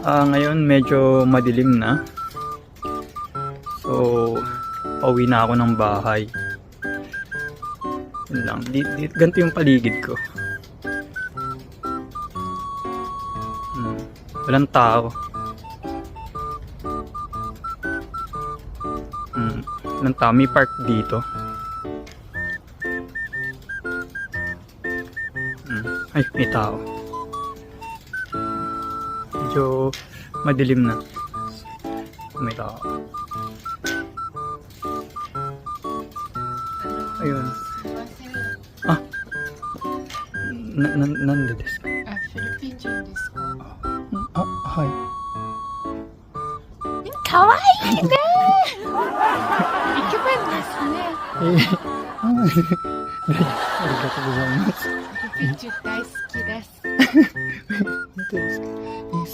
Ngayon medyo madilim na. So, pauwi na ako ng bahay. Yun lang. Ganito yung paligid ko. Walang tao. Walang tao. May park dito. Ay, may tao. Medyo madilim na. May tao. Ayun. Ah! Nande desu ka? Filipino desu ka? Hi. かわいいねイケメンですねありがとうございます。フィルピン人大好きです本当ですか？